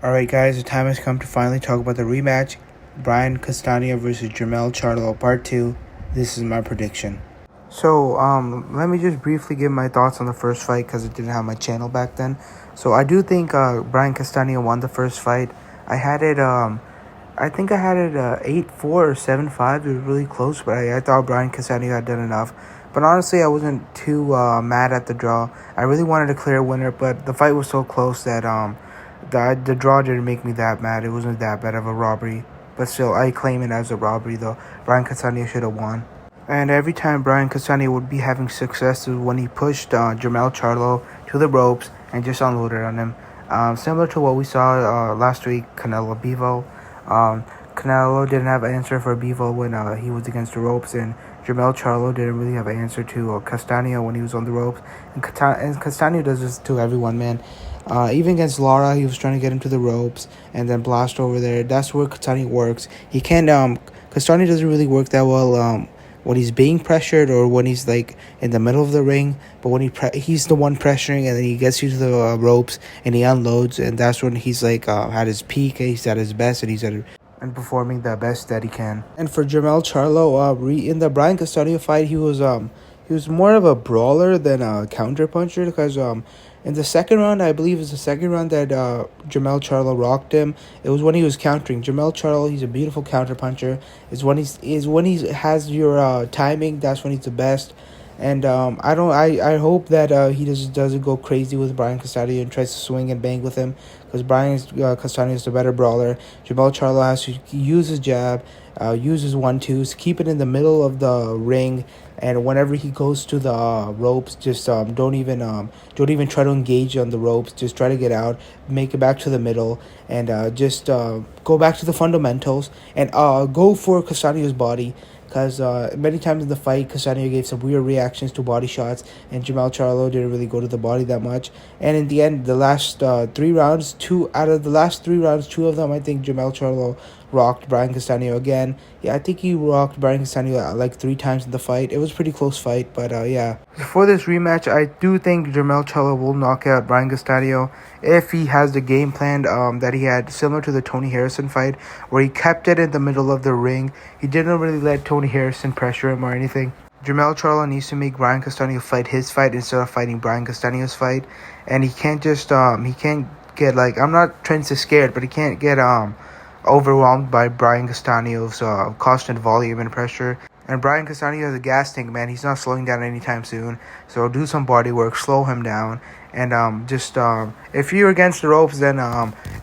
Alright guys, the time has come to finally talk about the rematch. Brian Castano versus Jermell Charlo Part 2. This is my prediction. So, let me just briefly give my thoughts on the first fight because I didn't have my channel back then. So, I do think Brian Castano won the first fight. I think I had it 8-4 or 7-5. It was really close, but I thought Brian Castano had done enough. But honestly, I wasn't too mad at the draw. I really wanted a clear winner, but the fight was so close that the draw didn't make me that mad. It wasn't that bad of a robbery. But still, I claim it as a robbery, though. Brian Castano should have won. And every time Brian Castano would be having success is when he pushed Jermell Charlo to the ropes and just unloaded on him. Similar to what we saw last week, Canelo Bivol. Canelo didn't have an answer for Bivol when he was against the ropes, and Jermell Charlo didn't really have an answer to Castano when he was on the ropes. And Castano does this to everyone, man. Even against Lara, he was trying to get him to the ropes and then blast over there. That's where Castano works. He can't. Castano doesn't really work that well when he's being pressured or when he's like in the middle of the ring. But when he's the one pressuring, and then he gets you to the ropes and he unloads, and that's when he's like at his peak. He's at his best, and and performing the best that he can. And for Jermell Charlo, in the Brian Castano fight, he was more of a brawler than a counter puncher because in the second round, I believe it's the second round that Jermell Charlo rocked him. It was when he was countering. Jermell Charlo, he's a beautiful counter puncher. Is when he has your timing. That's when he's the best. And I hope that he doesn't go crazy with Brian Castano and tries to swing and bang with him, because Brian Castano is the better brawler. Jermell Charlo has to use his jab, use his 1-2s, keep it in the middle of the ring, and whenever he goes to the ropes, just don't even try to engage on the ropes. Just try to get out, make it back to the middle, and just go back to the fundamentals and go for Castano's body. Because many times in the fight, Castano gave some weird reactions to body shots, and Jermell Charlo didn't really go to the body that much. And in the end, the last three rounds, two of them, I think Jermell Charlo rocked Brian Castano again. Yeah, I think he rocked Brian Castano like 3 times in the fight. It was a pretty close fight, but yeah. For this rematch, I do think Jermell Charlo will knock out Brian Castano if he has the game plan that he had, similar to the Tony Harrison fight, where he kept it in the middle of the ring. He didn't really let Tony Harrison pressure him or anything. Jermell Charlo needs to make Brian Castano fight his fight instead of fighting Brian Castano's fight. And he can't just, he can't get, like, I'm not trying to say scared, but he can't get, overwhelmed by Brian Castano's constant volume and pressure. And Brian Castano has a gas tank, man. He's not slowing down anytime soon. So do some body work, slow him down. And if you're against the ropes, then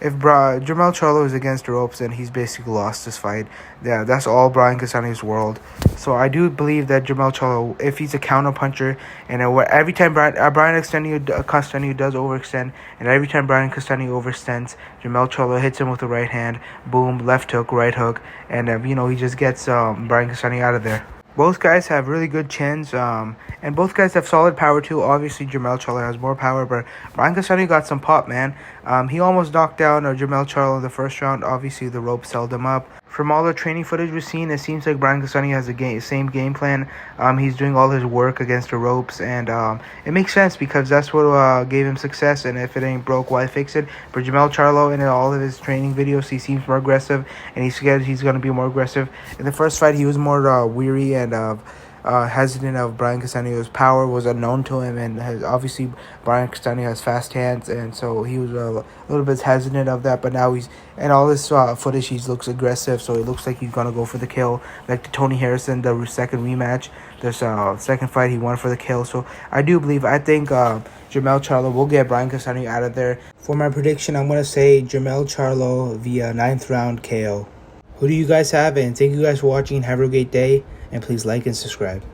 if Jermell Charlo is against the ropes, then he's basically lost this fight. Yeah, that's all Brian Castano's world. So I do believe that Jermell Charlo, if he's a counter puncher, and every time Brian Castano does overextend, and every time Brian Castano overextends, Jermell Charlo hits him with the right hand, boom, left hook, right hook, and he just gets Brian Castano out of there. Both guys have really good chins, and both guys have solid power too. Obviously, Jermell Charlo has more power, but Brian Castano got some pop, man. He almost knocked down Jermell Charlo in the first round. Obviously, the ropes held him up. From all the training footage we've seen, it seems like Brian Castano has the same game plan. He's doing all his work against the ropes, and it makes sense because that's what gave him success. And if it ain't broke, why fix it? But Jermell Charlo, in all of his training videos, he seems more aggressive, and he's scared he's going to be more aggressive. In the first fight, he was more weary and hesitant of Brian Castano's power was unknown to him, and obviously Brian Castano has fast hands, and so he was a little bit hesitant of that. But now in all this footage, he looks aggressive, so it looks like he's gonna go for the kill, like the Tony Harrison, the second rematch. This second fight, he won for the kill. So I think Jermell Charlo will get Brian Castano out of there. For my prediction, I'm gonna say Jermell Charlo via 9th round KO. Who do you guys have? And thank you guys for watching. Have a great day. And please like and subscribe.